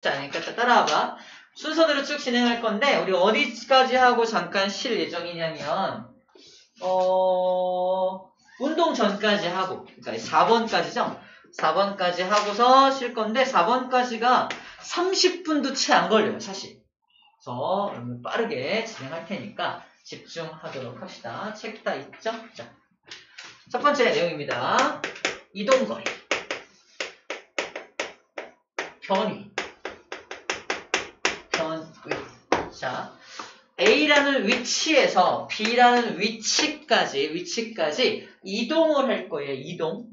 자, 그러니까 따라와봐. 순서대로 쭉 진행할 건데 우리 어디까지 하고 잠깐 쉴 예정이냐면 운동 전까지 하고, 그러니까 4번까지죠. 4번까지 하고서 쉴 건데 4번까지가 30분도 채 안 걸려요, 사실. 그래서 여러분 빠르게 진행할 테니까 집중하도록 합시다. 책 다 있죠? 자, 첫 번째 내용입니다. 이동거리, 변위, 변위. 자, A라는 위치에서 B라는 위치까지 이동을 할 거예요.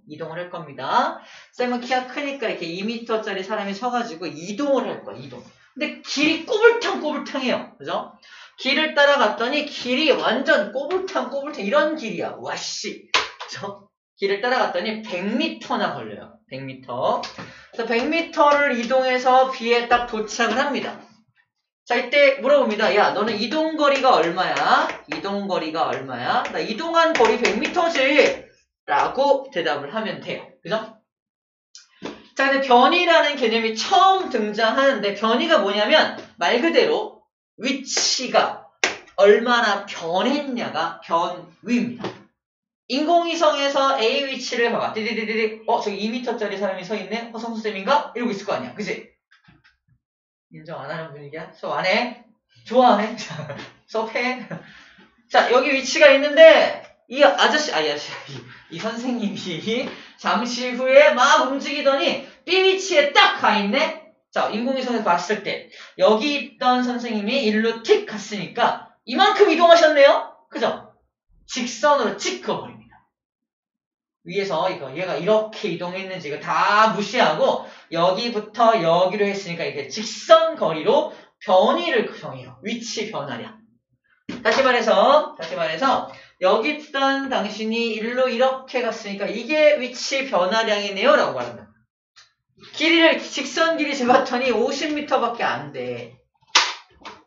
이동을 할 겁니다. 쌤은 키가 크니까 이렇게 2m짜리 사람이 서가지고 이동을 할 거예요. 이동. 근데 길이 꼬불탕꼬불탕해요. 그죠? 길을 따라갔더니 길이 완전 꼬불탕 이런 길이야. 와씨. 그죠? 길을 따라갔더니 100m나 걸려요. 100m. 그래서 100m를 이동해서 B에 딱 도착을 합니다. 자, 이때 물어봅니다. 야, 너는 이동거리가 얼마야? 이동거리가 얼마야? 나 이동한 거리 100m지! 라고 대답을 하면 돼요. 그죠? 자, 근데 변이라는 개념이 처음 등장하는데 변이가 뭐냐면 말 그대로 위치가 얼마나 변했냐가 변위입니다. 인공위성에서 A 위치를 봐봐. 띠디디디디. 저기 2m짜리 사람이 서 있네? 허성수쌤인가? 이러고 있을 거 아니야. 그치? 인정 안 하는 분위기야? 수업 안 해? 좋아하네? 수업해? 자, 여기 위치가 있는데, 이 선생님이 잠시 후에 막 움직이더니 B 위치에 딱 가 있네? 자, 인공위성에서 봤을 때, 여기 있던 선생님이 일로 틱 갔으니까 이만큼 이동하셨네요? 그죠? 직선으로 찍 그어버립니다. 위에서 얘가 이렇게 이동했는지 이거 다 무시하고 여기부터 여기로 했으니까 이렇게 직선 거리로 변위를 정해요. 위치 변화량. 다시 말해서 여기 있던 당신이 일로 이렇게 갔으니까 이게 위치 변화량이네요 라고 말합니다. 길이를 직선 길이 재봤더니 50m밖에 안 돼.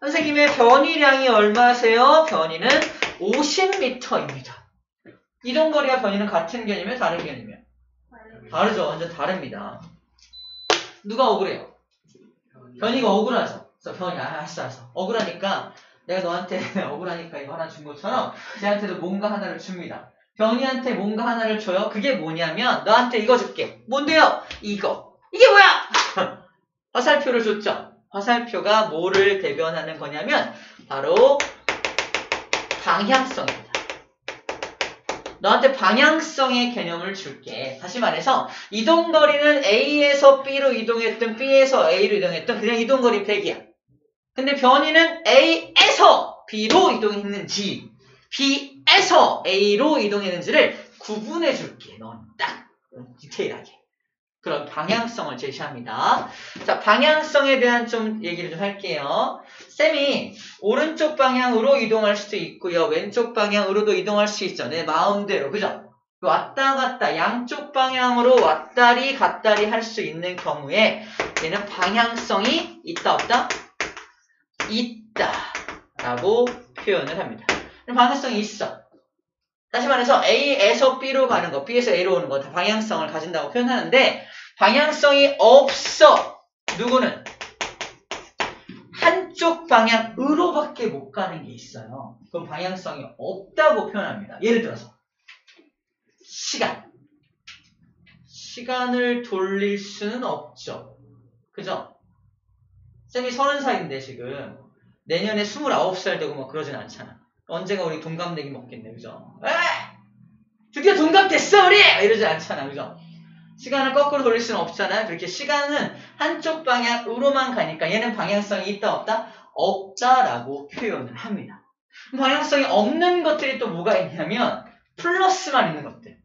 선생님의 변위량이 얼마세요? 변위는 50m입니다. 이동거리와 변이는 같은 개념이에요? 다른 개념이에요? 다르죠. 완전 다릅니다. 누가 억울해요? 변이가 억울하죠. 그래서 변이, 알았어. 억울하니까 내가 너한테 억울하니까 이거 하나 준 것처럼 쟤한테도 뭔가 하나를 줍니다. 변이한테 뭔가 하나를 줘요. 그게 뭐냐면 너한테 이거 줄게. 뭔데요? 이거. 이게 뭐야? 화살표를 줬죠. 화살표가 뭐를 대변하는 거냐면 바로 방향성입니다. 너한테 방향성의 개념을 줄게. 다시 말해서 이동거리는 A에서 B로 이동했든 B에서 A로 이동했든 그냥 이동거리 100이야. 근데 변이는 A에서 B로 이동했는지 B에서 A로 이동했는지를 구분해 줄게. 넌 딱 디테일하게. 그런 방향성을 제시합니다. 자, 방향성에 대한 좀 얘기를 좀 할게요. 쌤이 오른쪽 방향으로 이동할 수도 있고요. 왼쪽 방향으로도 이동할 수 있죠. 내 마음대로. 그죠? 왔다 갔다 양쪽 방향으로 왔다리 갔다리 할 수 있는 경우에 얘는 방향성이 있다 없다? 있다 라고 표현을 합니다. 방향성이 있어. 다시 말해서 A에서 B로 가는 거, B에서 A로 오는 거 다 방향성을 가진다고 표현하는데 방향성이 없어. 누구는? 한쪽 방향으로밖에 못 가는 게 있어요. 그럼 방향성이 없다고 표현합니다. 예를 들어서 시간을 돌릴 수는 없죠. 그죠? 쌤이 30살인데 지금 내년에 29살 되고 뭐 그러진 않잖아. 언젠가 우리 동갑내기 먹겠네. 그죠? 드디어 동갑됐어 우리! 이러지 않잖아. 그죠? 시간을 거꾸로 돌릴 수는 없잖아요. 그렇게 시간은 한쪽 방향으로만 가니까 얘는 방향성이 있다 없다? 없다라고 표현을 합니다. 방향성이 없는 것들이 또 뭐가 있냐면 플러스만 있는 것들.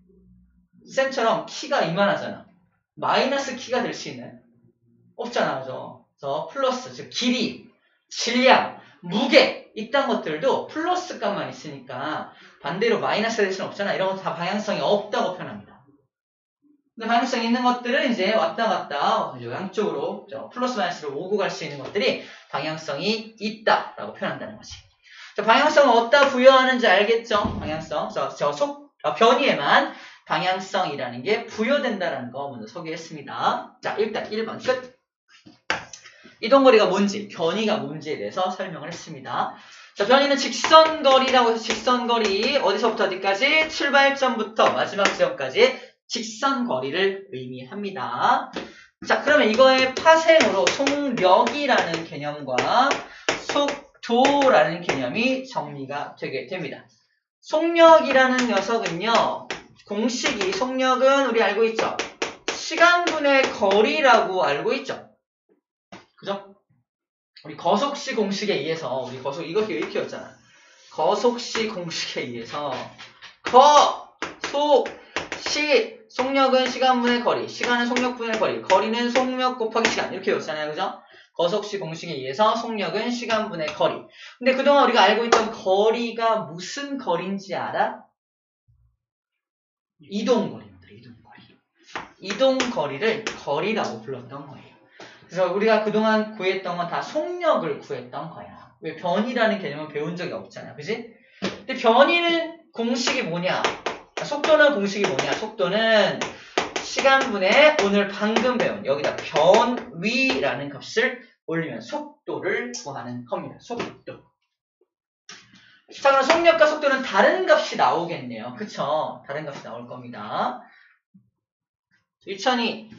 쌤처럼 키가 이만하잖아. 마이너스 키가 될 수 있나요? 없잖아. 그죠? 그래서 플러스, 즉 길이, 질량, 무게 이딴 것들도 플러스 값만 있으니까 반대로 마이너스 될 수는 없잖아. 이런 거 다 방향성이 없다고 표현합니다. 근데 방향성이 있는 것들은 이제 왔다 갔다 양쪽으로 플러스 마이너스로 오고 갈 수 있는 것들이 방향성이 있다라고 표현한다는 거지. 자, 방향성을 어디다 부여하는지 알겠죠? 방향성. 변이에만 방향성이라는 게 부여된다는 거 먼저 소개했습니다. 자, 일단 1번 끝. 이동거리가 뭔지, 변이가 뭔지에 대해서 설명을 했습니다. 자, 변이는 직선거리라고 해서 직선거리 어디서부터 어디까지? 출발점부터 마지막 지점까지 직선거리를 의미합니다. 자, 그러면 이거의 파생으로 속력이라는 개념과 속도라는 개념이 정리가 되게 됩니다. 속력이라는 녀석은요, 공식이 속력은 우리 알고 있죠? 시간분의 거리라고 알고 있죠? 그죠? 우리 거속시 공식에 의해서, 우리 이거 이렇게 였잖아. 거속시 공식에 의해서, 속력은 시간분의 거리, 시간은 속력분의 거리, 거리는 속력 곱하기 시간. 이렇게 였잖아요. 그죠? 거속시 공식에 의해서 속력은 시간분의 거리. 근데 그동안 우리가 알고 있던 거리가 무슨 거리인지 알아? 이동거리입니다. 이동거리를 거리라고 불렀던 거예요. 그래서 우리가 그동안 구했던 건 다 속력을 구했던 거야. 왜? 변이라는 개념은 배운 적이 없잖아. 그지? 근데 변이는 공식이 뭐냐? 속도는 공식이 뭐냐? 속도는 시간분의 오늘 방금 배운 여기다 변위라는 값을 올리면 속도를 구하는 겁니다. 속도. 자, 그럼 속력과 속도는 다른 값이 나오겠네요. 그쵸? 다른 값이 나올 겁니다. 2002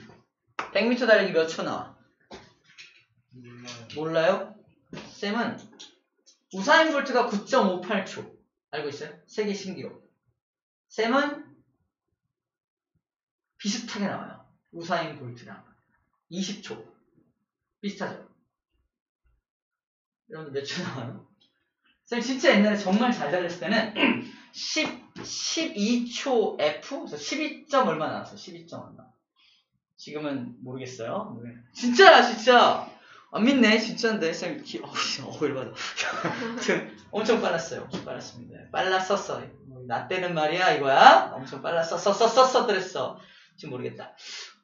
100m 달리기 몇 초 나와? 몰라요? 쌤은 우사인 볼트가 9.58초 알고 있어요? 세계 신기록. 쌤은 비슷하게 나와요. 우사인 볼트랑 20초 비슷하죠? 여러분들 몇 초 나와요? 쌤 진짜 옛날에 정말 잘 달렸을 때는 12초 F? 그래서 12점 얼마 나왔어요? 12점 얼마. 지금은 모르겠어요. 진짜 안 믿네. 진짜인데 쌤 열받아. 엄청 빨랐어요. 엄청 빨랐습니다. 빨랐었어. 나 때는 말이야 이거야. 엄청 빨랐었어 그랬어. 지금 모르겠다.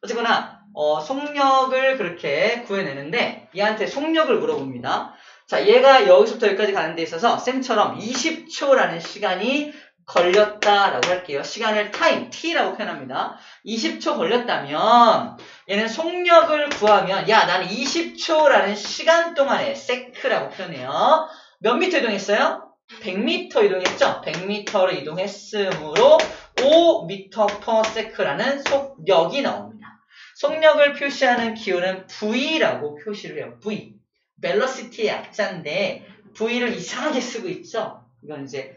어쨌거나 속력을 그렇게 구해내는데 얘한테 속력을 물어봅니다. 자, 얘가 여기서부터 여기까지 가는 데 있어서 쌤처럼 20초라는 시간이 걸렸다라고 할게요. 시간을 타임, t라고 표현합니다. 20초 걸렸다면 얘는 속력을 구하면 야, 나는 20초라는 시간 동안에 세크라고 표현해요. 몇 미터 이동했어요? 100m 이동했죠? 100m로 이동했으므로 5m/s라는 속력이 나옵니다. 속력을 표시하는 기호는 V라고 표시를 해요. V. velocity의 약자인데 V를 이상하게 쓰고 있죠? 이건 이제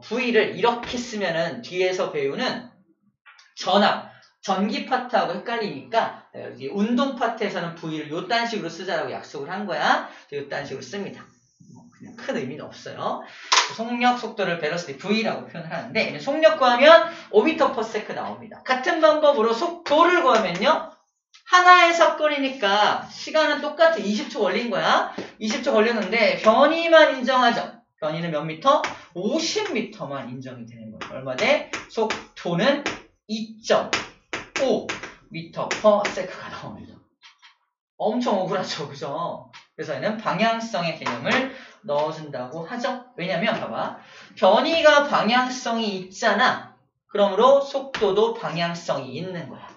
V를 이렇게 쓰면은 뒤에서 배우는 전기 파트하고 헷갈리니까 운동 파트에서는 V를 요딴 식으로 쓰자라고 약속을 한 거야. 요딴 식으로 씁니다. 그냥 큰 의미는 없어요. 속력, 속도를 velocity V라고 표현하는데 얘는 속력 구하면 5m/s 나옵니다. 같은 방법으로 속도를 구하면요. 하나의 사건이니까 시간은 똑같아. 20초 걸린 거야. 20초 걸렸는데 변이만 인정하죠. 변이는 몇 미터? 50m만 인정이 되는 거예요. 얼마 돼? 속도는 2.5m/s가 나옵니다. 엄청 억울하죠. 그죠? 그래서 얘는 방향성의 개념을 넣어준다고 하죠. 왜냐면 봐봐. 변이가 방향성이 있잖아. 그러므로 속도도 방향성이 있는 거야.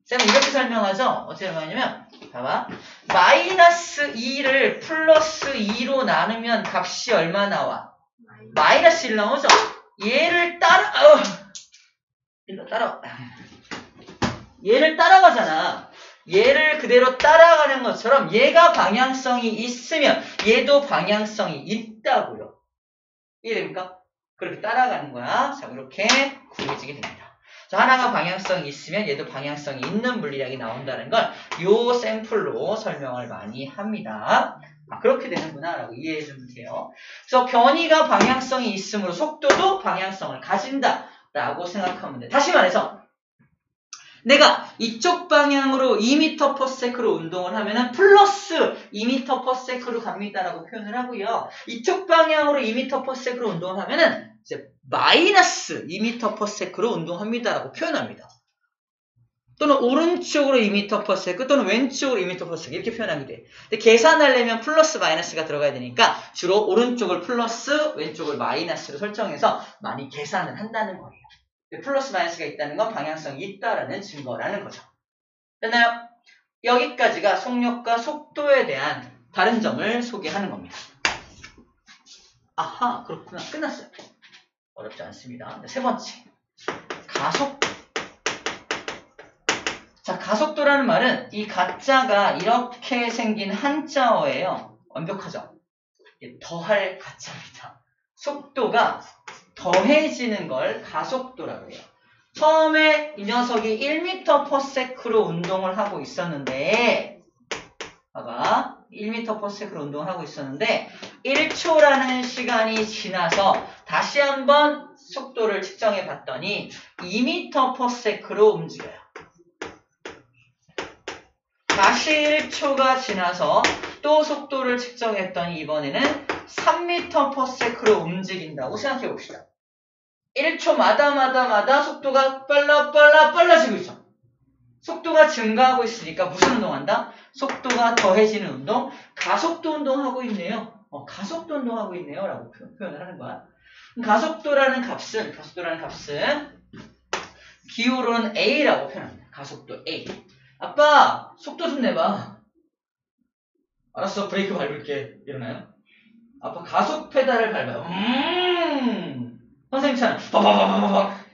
쌤은 이렇게 설명하죠. 어떻게 설명하냐면 봐봐. -2를 +2로 나누면 값이 얼마 나와? -1 나오죠. 얘를 얘를 따라가잖아. 얘를 그대로 따라가는 것처럼 얘가 방향성이 있으면 얘도 방향성이 있다고요. 이해됩니까? 그렇게 따라가는 거야. 자, 그렇게 구해지게 됩니다. 자, 하나가 방향성이 있으면 얘도 방향성이 있는 물리학이 나온다는 걸 요 샘플로 설명을 많이 합니다. 그렇게 되는구나 라고 이해해주면 돼요. 그래서 변이가 방향성이 있으므로 속도도 방향성을 가진다 라고 생각하면 돼. 다시 말해서 내가 이쪽 방향으로 2m/s로 운동을 하면은 플러스 2m/s로 갑니다라고 표현을 하고요. 이쪽 방향으로 2m/s로 운동을 하면은 이제 마이너스 2m/s로 운동합니다라고 표현합니다. 또는 오른쪽으로 2m/s 또는 왼쪽으로 2m/s 이렇게 표현하게 돼. 근데 계산하려면 플러스 마이너스가 들어가야 되니까 주로 오른쪽을 플러스 왼쪽을 마이너스로 설정해서 많이 계산을 한다는 거예요. 플러스 마이너스가 있다는 건 방향성이 있다라는 증거라는 거죠. 됐나요? 여기까지가 속력과 속도에 대한 다른 점을 소개하는 겁니다. 아하, 그렇구나. 끝났어요. 어렵지 않습니다. 세 번째, 가속도. 자, 가속도라는 말은 이 가짜가 이렇게 생긴 한자어예요. 완벽하죠? 더할 가짜입니다. 속도가 더해지는 걸 가속도라고 해요. 처음에 이 녀석이 1m/s로 운동을 하고 있었는데, 봐봐, 1m/s로 운동을 하고 있었는데 1초라는 시간이 지나서 다시 한번 속도를 측정해 봤더니 2m/s로 움직여요. 다시 1초가 지나서 또 속도를 측정했더니 이번에는 3m/s로 움직인다고 생각해 봅시다. 1초마다 속도가 빨라지고 있어. 속도가 증가하고 있으니까 무슨 운동한다? 속도가 더해지는 운동, 가속도 운동하고 있네요. 가속도 운동하고 있네요. 라고 표현을 하는 거야. 가속도라는 값은 기호로는 A라고 표현합니다. 가속도 A. 아빠, 속도 좀 내봐. 알았어, 브레이크 밟을게. 이러나요? 아빠 가속 페달을 밟아요. 선생님 차는 빠바바바바박.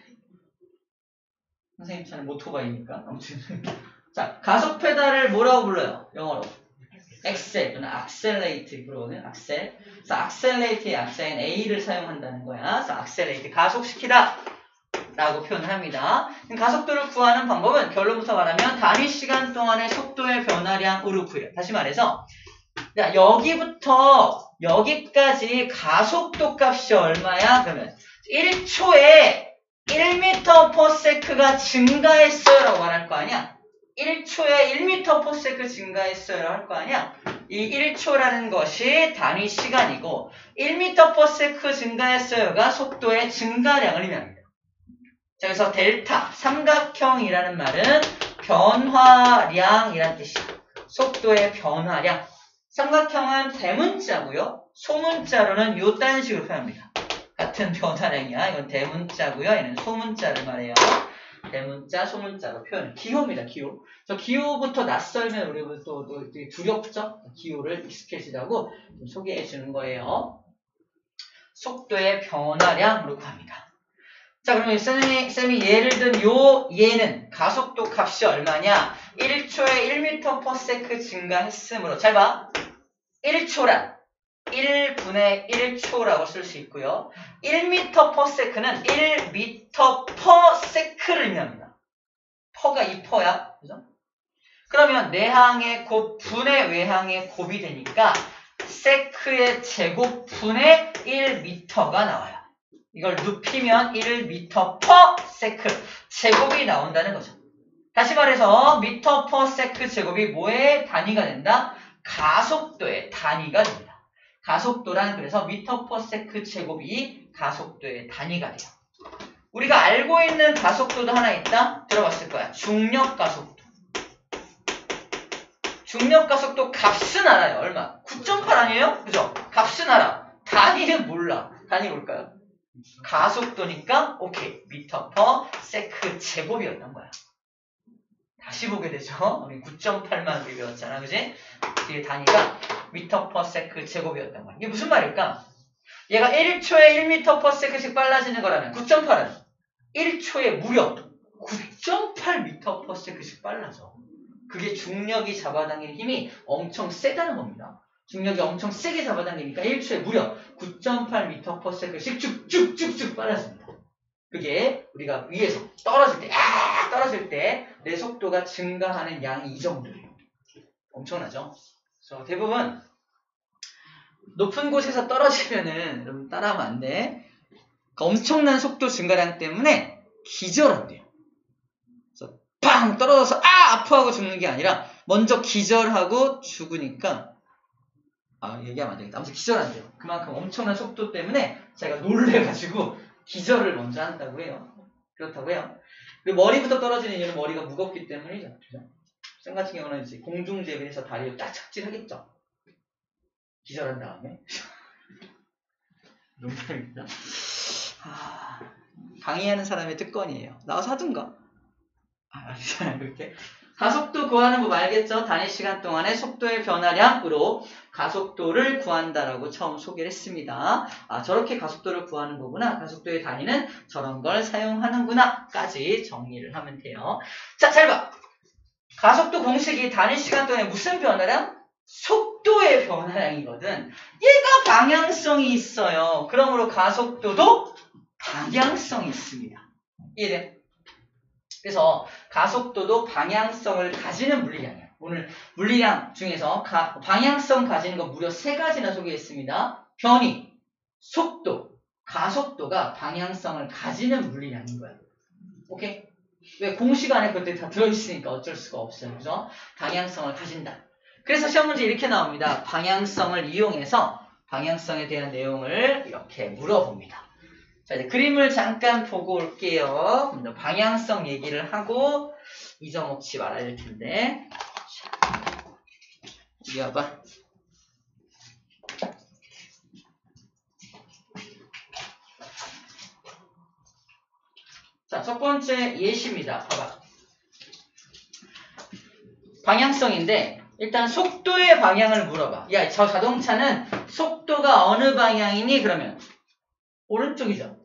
선생님 차는 모토바이니까. 아무튼 자, 가속 페달을 뭐라고 불러요? 영어로 엑셀 또는 악셀레이트 부르거든요. 악셀. 그래서 악셀레이트의 약자인 A를 사용한다는 거야. 그래서 악셀레이트, 가속시키다 라고 표현을 합니다. 가속도를 구하는 방법은 결론부터 말하면 단위 시간 동안의 속도의 변화량으로 구해요. 다시 말해서 여기부터 여기까지 가속도 값이 얼마야? 그러면 1초에 1m/s가 증가했어요 라고 말할 거 아니야? 1초에 1m/s 증가했어요 라고 할 거 아니야? 이 1초라는 것이 단위 시간이고 1m/s 증가했어요가 속도의 증가량을 의미합니다. 자, 그래서 델타, 삼각형이라는 말은 변화량이란 뜻이야. 속도의 변화량. 삼각형은 대문자고요. 소문자로는 요딴 식으로 표현합니다. 같은 변화량이야. 이건 대문자고요. 얘는 소문자를 말해요. 대문자, 소문자로 표현을. 기호입니다. 기호. 저 기호부터 낯설면 우리 또 두렵죠? 기호를 익숙해지라고 소개해 주는 거예요. 속도의 변화량으로 구합니다. 자, 그러면 쌤이 예를 든 얘는 가속도 값이 얼마냐? 1초에 1m/s 증가했으므로 잘 봐. 1초란 1분의 1초라고 쓸 수 있고요. 1m/s는 1m/s를 의미합니다. 퍼가 2퍼야. 그죠? 그러면 내항의 곱 분의 외항의 곱이 되니까 세크의 제곱분의 1m가 나와요. 이걸 눕히면 1m/s 제곱이 나온다는 거죠. 다시 말해서 m/s 제곱이 뭐의 단위가 된다? 가속도의 단위가 됩니다. 가속도란 그래서 m/s 제곱이 가속도의 단위가 돼요. 우리가 알고 있는 가속도도 하나 있다? 들어봤을 거야. 중력 가속도. 중력 가속도 값은 알아요. 얼마? 9.8 아니에요? 그죠? 값은 알아. 단위는 몰라. 단위 뭘까요? 가속도니까 오케이. m/s 제곱이었던 거야. 다시 보게 되죠. 우리 9.8만 우리 배웠잖아. 그지? 뒤에 단위가 m/s 제곱이었던 거야. 이게 무슨 말일까? 얘가 1초에 1m/s씩 빨라지는 거라면 9.8은 1초에 무려 9.8m/s씩 빨라져. 그게 중력이 잡아당기는 힘이 엄청 세다는 겁니다. 중력이 엄청 세게 잡아당기니까 1초에 무려 9.8m/s씩 쭉쭉쭉쭉 빨라집니다. 그게 우리가 위에서 떨어질 때 내 속도가 증가하는 양이 이 정도예요. 엄청나죠? 그래서 대부분 높은 곳에서 떨어지면은 여러분 따라하면 안 돼. 엄청난 속도 증가량 때문에 기절한대요. 그래서 팡 떨어져서 아프하고 죽는 게 아니라 먼저 기절하고 죽으니까 얘기하면 안 되겠다. 아무튼 기절한대요. 그만큼 엄청난 속도 때문에 자기가 놀래가지고 기절을 먼저 한다고 해요. 그렇다고 해요. 그리고 머리부터 떨어지는 이유는 머리가 무겁기 때문이죠. 그죠? 쌤 같은 경우는 이제 공중제비해서 다리를 딱 착지하겠죠. 기절한 다음에. 농담입니다. 강의하는 사람의 특권이에요. 나와서 하든가. 알잖아요. 이렇게 가속도 구하는 법 알겠죠? 단위 시간 동안의 속도의 변화량으로 가속도를 구한다라고 처음 소개를 했습니다. 아, 저렇게 가속도를 구하는 거구나. 가속도의 단위는 저런 걸 사용하는구나. 까지 정리를 하면 돼요. 자, 잘 봐. 가속도 공식이 단위 시간 동안에 무슨 변화량? 속도의 변화량이거든. 얘가 방향성이 있어요. 그러므로 가속도도 방향성이 있습니다. 이해돼? 그래서 가속도도 방향성을 가지는 물리량이야. 오늘 물리량 중에서 방향성 가지는 거 무려 3가지나 소개했습니다. 변위, 속도, 가속도가 방향성을 가지는 물리량인 거야. 오케이? 왜? 공식 안에 그때 다 들어있으니까 어쩔 수가 없어요. 그죠? 방향성을 가진다. 그래서 시험 문제 이렇게 나옵니다. 방향성을 이용해서 방향성에 대한 내용을 이렇게 물어봅니다. 자, 이제 그림을 잠깐 보고 올게요. 먼저 방향성 얘기를 하고 잊어먹지 말아야 될 텐데. 자, 이리 와봐. 자, 첫 번째 예시입니다. 봐봐. 방향성인데 일단 속도의 방향을 물어봐. 야, 저 자동차는 속도가 어느 방향이니? 그러면 오른쪽이죠.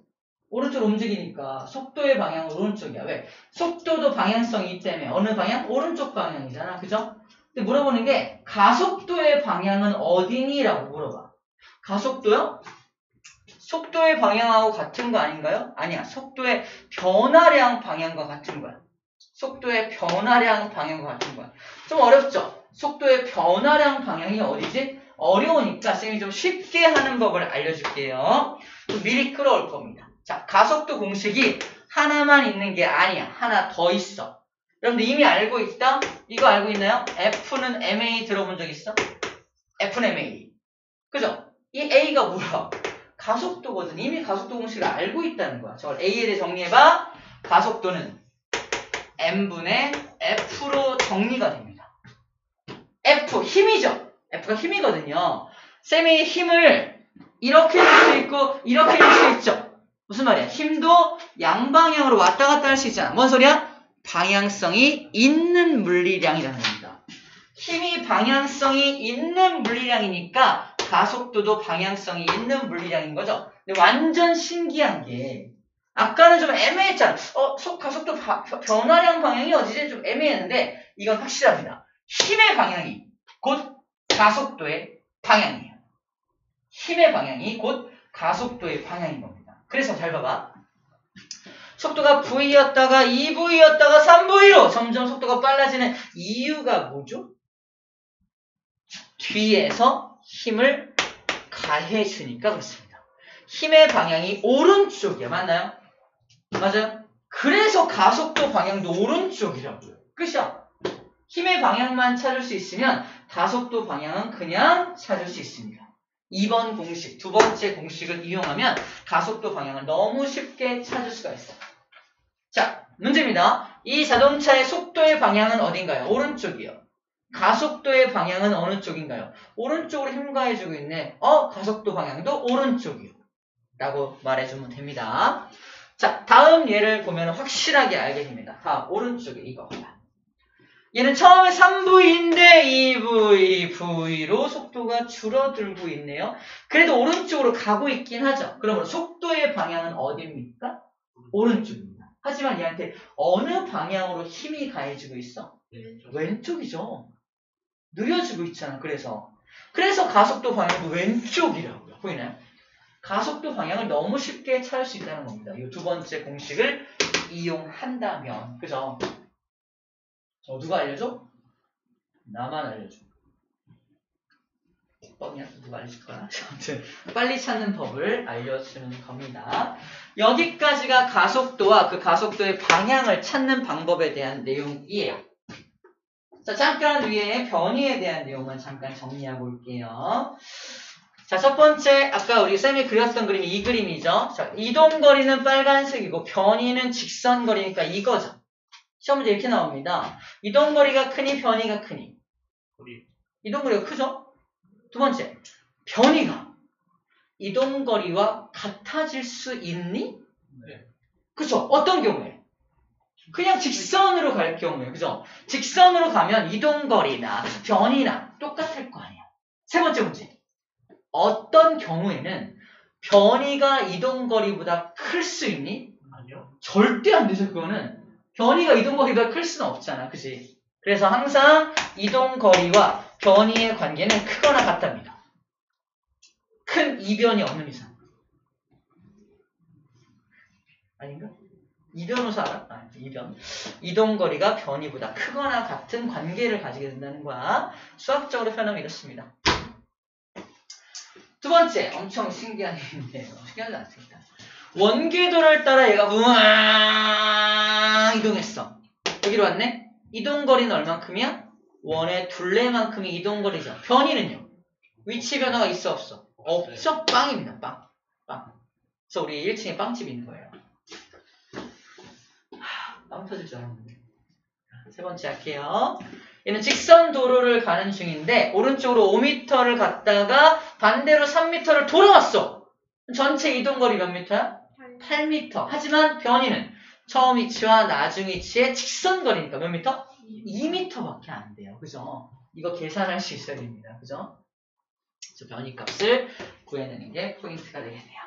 오른쪽으로 움직이니까 속도의 방향은 오른쪽이야. 왜? 속도도 방향성이 있기 때문에 어느 방향? 오른쪽 방향이잖아. 그죠? 근데 물어보는 게 가속도의 방향은 어디니? 라고 물어봐. 가속도요? 속도의 방향하고 같은 거 아닌가요? 아니야. 속도의 변화량 방향과 같은 거야. 속도의 변화량 방향과 같은 거야. 좀 어렵죠? 속도의 변화량 방향이 어디지? 어려우니까 쌤이 좀 쉽게 하는 법을 알려줄게요. 좀 미리 끌어올 겁니다. 자, 가속도 공식이 하나만 있는 게 아니야. 하나 더 있어. 여러분들 이미 알고 있다? 이거 알고 있나요? F는 MA 들어본 적 있어? F는 MA. 그죠? 이 A가 뭐야? 가속도거든. 이미 가속도 공식을 알고 있다는 거야. 저걸 A에 대해 정리해봐. 가속도는 M분의 F로 정리가 됩니다. F, 힘이죠? F가 힘이거든요. 쌤이 힘을 이렇게 줄 수 있고 이렇게 줄 수 있죠? 무슨 말이야? 힘도 양방향으로 왔다 갔다 할 수 있잖아. 뭔 소리야? 방향성이 있는 물리량이라는 겁니다. 힘이 방향성이 있는 물리량이니까 가속도도 방향성이 있는 물리량인 거죠. 근데 완전 신기한 게 아까는 좀 애매했잖아. 가속도 변화량 방향이 어디지? 좀 애매했는데 이건 확실합니다. 힘의 방향이 곧 가속도의 방향이에요. 힘의 방향이 곧 가속도의 방향인 겁니다. 그래서 잘 봐봐. 속도가 V였다가 2V였다가 3V로 점점 속도가 빨라지는 이유가 뭐죠? 뒤에서 힘을 가해주니까 그렇습니다. 힘의 방향이 오른쪽이야. 맞나요? 맞아요? 그래서 가속도 방향도 오른쪽이라고요. 끝이야. 힘의 방향만 찾을 수 있으면 가속도 방향은 그냥 찾을 수 있습니다. 2번 공식, 두 번째 공식을 이용하면 가속도 방향을 너무 쉽게 찾을 수가 있어요. 자, 문제입니다. 이 자동차의 속도의 방향은 어딘가요? 오른쪽이요. 가속도의 방향은 어느 쪽인가요? 오른쪽으로 힘 가해주고 있네. 가속도 방향도 오른쪽이요. 라고 말해주면 됩니다. 자, 다음 예를 보면 확실하게 알게 됩니다. 다음, 오른쪽에 이거. 얘는 처음에 3V인데 2V, V로 속도가 줄어들고 있네요. 그래도 오른쪽으로 가고 있긴 하죠. 그러면 속도의 방향은 어디입니까? 오른쪽입니다. 하지만 얘한테 어느 방향으로 힘이 가해지고 있어? 왼쪽이죠. 느려지고 있잖아. 그래서 가속도 방향도 왼쪽이라고요. 보이나요? 가속도 방향을 너무 쉽게 찾을 수 있다는 겁니다. 이 두 번째 공식을 이용한다면. 그죠? 누가 알려줘? 나만 알려줘. 뻥이야? 누가 알려줄 거야? 아무튼 빨리 찾는 법을 알려주는 겁니다. 여기까지가 가속도와 그 가속도의 방향을 찾는 방법에 대한 내용이에요. 자, 잠깐 위에 변위에 대한 내용만 잠깐 정리하고 올게요. 자, 첫 번째 아까 우리 쌤이 그렸던 그림이 이 그림이죠. 자, 이동거리는 빨간색이고 변위는 직선거리니까 이거죠. 시험 문제 이렇게 나옵니다. 이동거리가 크니 변위가 크니? 이동거리가 크죠? 두 번째, 변위가 이동거리와 같아질 수 있니? 네. 그쵸? 어떤 경우에? 그냥 직선으로 갈 경우에, 그죠? 직선으로 가면 이동거리나 변이나 똑같을 거 아니야. 세 번째 문제. 어떤 경우에는 변이가 이동거리보다 클 수 있니? 아니요. 절대 안 되죠, 그거는. 변이가 이동거리보다 클 수는 없잖아, 그지? 그래서 항상 이동거리와 변이의 관계는 크거나 같답니다. 큰 이변이 없는 이상. 아닌가? 이변호사 알아? 아, 이변. 이동거리가 변이보다 크거나 같은 관계를 가지게 된다는 거야. 수학적으로 표현하면 이렇습니다. 두 번째, 엄청 신기한 얘기인데요. 신기하지 않습니다. 원궤도를 따라 얘가 우왕 이동했어. 여기로 왔네? 이동거리는 얼만큼이야? 원의 둘레만큼이 이동거리죠. 변이는요? 위치 변화가 있어 없어? 없죠? 빵입니다. 빵. 그래서 우리 1층에 빵집이 있는 거예요. 빵 터질 줄 알았는데. 세 번째 할게요. 얘는 직선 도로를 가는 중인데 오른쪽으로 5m를 갔다가 반대로 3m를 돌아왔어. 전체 이동거리 몇 미터야? 8m. 하지만 변이는 처음 위치와 나중 위치의 직선거리니까 몇 미터? 2m밖에 안 돼요. 그죠? 이거 계산할 수 있어야 됩니다. 그죠? 그래서 변이 값을 구해내는 게 포인트가 되겠네요.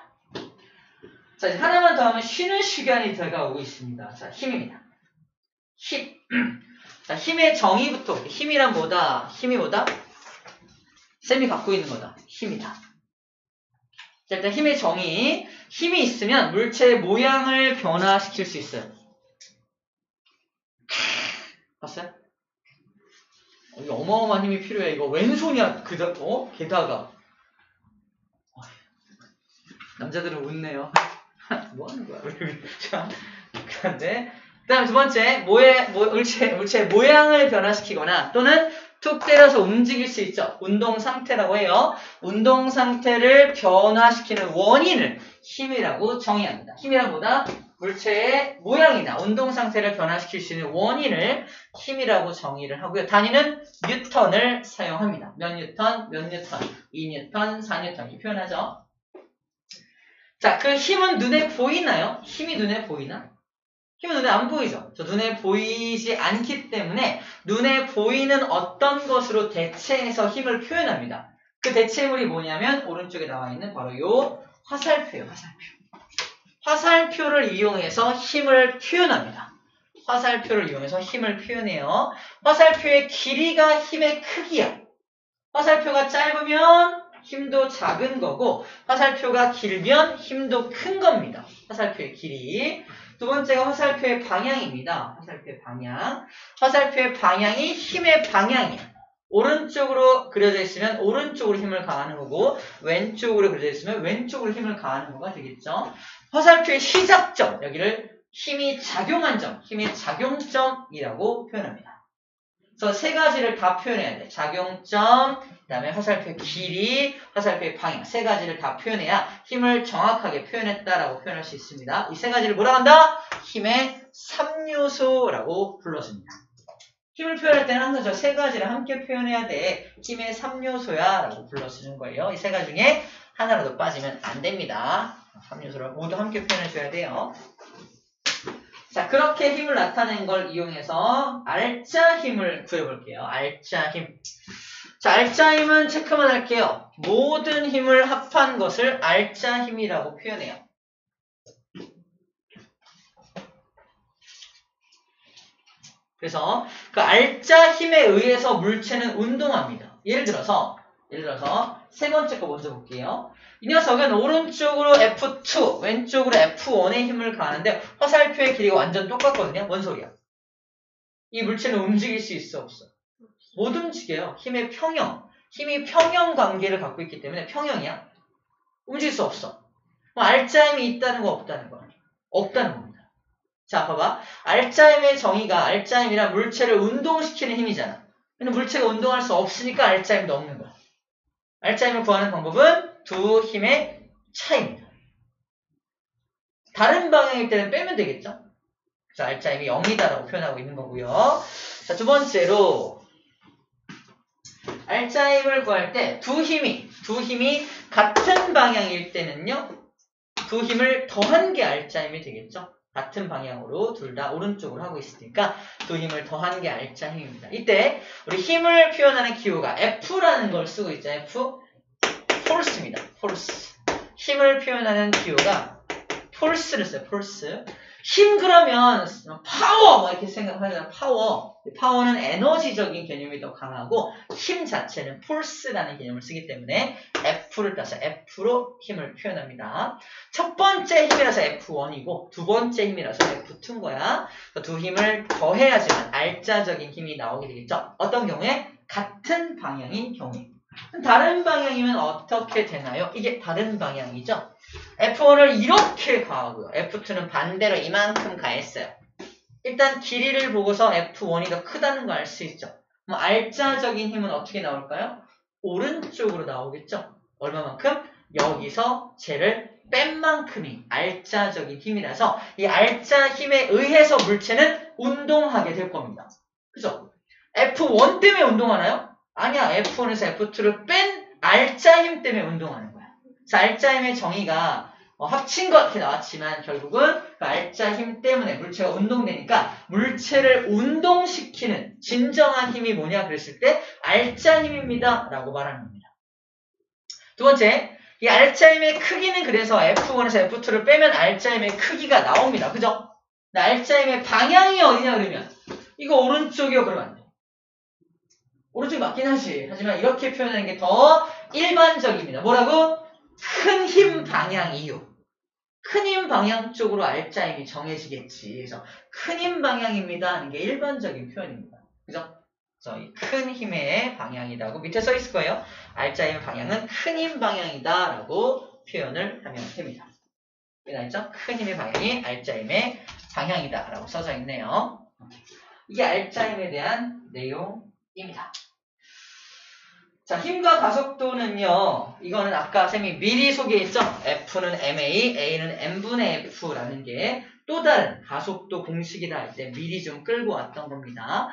자, 이제 하나만 더 하면 쉬는 시간이 들어가고 있습니다. 자, 힘입니다. 힘. 자, 힘의 정의부터 볼게요. 힘이란 뭐다? 힘이 뭐다? 쌤이 갖고 있는 거다. 힘이다. 자, 일단 힘의 정의. 힘이 있으면 물체의 모양을 변화시킬 수 있어요. 봤어요? 이거 어마어마한 힘이 필요해. 이거 왼손이야. 게다가. 남자들은 웃네요. 뭐 하는 거야? 자, 그런데 그 다음에 두 번째, 물체의 모양을 변화시키거나 또는 툭 때려서 움직일 수 있죠. 운동 상태라고 해요. 운동 상태를 변화시키는 원인을 힘이라고 정의합니다. 힘이란 뭐다? 물체의 모양이나 운동 상태를 변화시킬 수 있는 원인을 힘이라고 정의를 하고요. 단위는 뉴턴을 사용합니다. 몇 뉴턴, 2뉴턴, 4뉴턴 이렇게 표현하죠. 자, 그 힘은 눈에 보이나요? 힘이 눈에 보이나? 힘은 눈에 안 보이죠? 저 눈에 보이지 않기 때문에 눈에 보이는 어떤 것으로 대체해서 힘을 표현합니다. 그 대체물이 뭐냐면 오른쪽에 나와 있는 바로 요 화살표예요. 화살표. 화살표를 이용해서 힘을 표현합니다. 화살표를 이용해서 힘을 표현해요. 화살표의 길이가 힘의 크기야. 화살표가 짧으면 힘도 작은 거고 화살표가 길면 힘도 큰 겁니다. 화살표의 길이. 두 번째가 화살표의 방향입니다. 화살표의 방향. 화살표의 방향이 힘의 방향이야. 오른쪽으로 그려져 있으면 오른쪽으로 힘을 가하는 거고 왼쪽으로 그려져 있으면 왼쪽으로 힘을 가하는 거가 되겠죠. 화살표의 시작점, 여기를 힘이 작용한 점, 힘의 작용점이라고 표현합니다. 그래서 세 가지를 다 표현해야 돼. 작용점, 그 다음에 화살표의 길이, 화살표의 방향. 세 가지를 다 표현해야 힘을 정확하게 표현했다라고 표현할 수 있습니다. 이 세 가지를 뭐라고 한다? 힘의 3요소라고 불러줍니다. 힘을 표현할 때는 항상 저 세 가지를 함께 표현해야 돼. 힘의 3요소야 라고 불러주는 거예요. 이 세 가지 중에 하나라도 빠지면 안 됩니다. 3요소를 모두 함께 표현해줘야 돼요. 자, 그렇게 힘을 나타낸 걸 이용해서 알짜 힘을 구해볼게요. 알짜 힘. 자, 알짜 힘은 체크만 할게요. 모든 힘을 합한 것을 알짜 힘이라고 표현해요. 그래서 그 알짜 힘에 의해서 물체는 운동합니다. 예를 들어서 세 번째 거 먼저 볼게요. 이 녀석은 오른쪽으로 F2, 왼쪽으로 F1의 힘을 가하는데 화살표의 길이가 완전 똑같거든요. 뭔 소리야? 이 물체는 움직일 수 있어 없어? 못 움직여요. 힘의 평형. 힘이 평형 관계를 갖고 있기 때문에 평형이야. 움직일 수 없어. 알짜 힘이 있다는 거 없다는 거? 없다는 겁니다. 자, 봐봐. 알짜 힘의 정의가 알짜 힘이란 물체를 운동시키는 힘이잖아. 근데 물체가 운동할 수 없으니까 알짜 힘도 없는 거야. 알짜 힘을 구하는 방법은 두 힘의 차이입니다. 다른 방향일 때는 빼면 되겠죠? 자, 알짜 힘이 0이다라고 표현하고 있는 거고요. 자, 두 번째로 알짜 힘을 구할 때 두 힘이 같은 방향일 때는요. 두 힘을 더한 게 알짜 힘이 되겠죠? 같은 방향으로 둘 다 오른쪽으로 하고 있으니까 두 힘을 더한 게 알짜 힘입니다. 이때 우리 힘을 표현하는 기호가 F라는 걸 쓰고 있죠. F. force입니다. force. 힘을 표현하는 기호가 force를 써요. force. 힘 그러면 파워 뭐 이렇게 생각하잖아요. 파워. 파워는 에너지적인 개념이 더 강하고 힘 자체는 force라는 개념을 쓰기 때문에 F를 따서 F로 힘을 표현합니다. 첫 번째 힘이라서 F1이고 두 번째 힘이라서 F2인 거야. 두 힘을 더해야지만 알짜적인 힘이 나오게 되겠죠. 어떤 경우에? 같은 방향인 경우에. 다른 방향이면 어떻게 되나요? 이게 다른 방향이죠. F1을 이렇게 가하고요. F2는 반대로 이만큼 가했어요. 일단 길이를 보고서 F1이 더 크다는 거 알 수 있죠. 그럼 알짜적인 힘은 어떻게 나올까요? 오른쪽으로 나오겠죠. 얼마만큼? 여기서 쟤를 뺀 만큼이 알짜적인 힘이라서 이 알짜 힘에 의해서 물체는 운동하게 될 겁니다. 그죠? F1 때문에 운동하나요? 아니야. F1에서 F2를 뺀 알짜 힘 때문에 운동하는 거야. 그래서 알짜 힘의 정의가 합친 것 이렇게 나왔지만 결국은 그 알짜 힘 때문에 물체가 운동되니까 물체를 운동시키는 진정한 힘이 뭐냐 그랬을 때 알짜 힘입니다 라고 말하는 겁니다. 두 번째, 이 알짜 힘의 크기는 그래서 F1에서 F2를 빼면 알짜 힘의 크기가 나옵니다. 그죠? 알짜 힘의 방향이 어디냐 그러면 이거 오른쪽이요 그러면 안 돼. 오른쪽이 맞긴 하지. 하지만 이렇게 표현하는 게 더 일반적입니다. 뭐라고? 큰 힘 방향이요. 큰 힘 방향 쪽으로 알짜 힘이 정해지겠지. 그래서 큰 힘 방향입니다 하는 게 일반적인 표현입니다. 그죠? 그래서 이 큰 힘의 방향이라고 밑에 써 있을 거예요. 알짜 힘의 방향은 큰 힘 방향이다 라고 표현을 하면 됩니다. 알죠? 큰 힘의 방향이 알짜 힘의 방향이다 라고 써져 있네요. 이게 알짜 힘에 대한 내용입니다. 자, 힘과 가속도는요, 이거는 아까 쌤이 미리 소개했죠? F는 MA, A는 M분의 F라는 게 또 다른 가속도 공식이라 할 때 미리 좀 끌고 왔던 겁니다.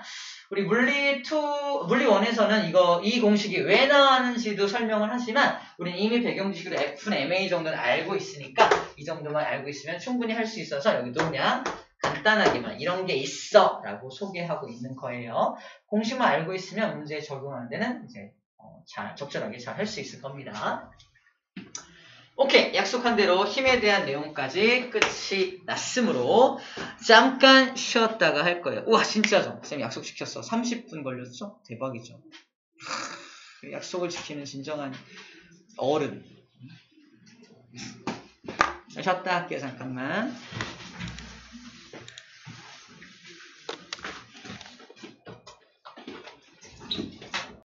우리 물리 1에서는 이 공식이 왜 나왔는지도 설명을 하지만 우리는 이미 배경 지식으로 F는 MA 정도는 알고 있으니까 이 정도만 알고 있으면 충분히 할 수 있어서 여기도 그냥 간단하게만 이런 게 있어 라고 소개하고 있는 거예요. 공식만 알고 있으면 문제에 적용하는 데는 이제 적절하게 잘 할 수 있을 겁니다. 오케이, 약속한 대로 힘에 대한 내용까지 끝이 났으므로 잠깐 쉬었다가 할 거예요. 우와, 진짜죠? 쌤 약속시켰어. 30분 걸렸죠? 대박이죠. 약속을 지키는 진정한 어른. 쉬었다 할게요, 잠깐만.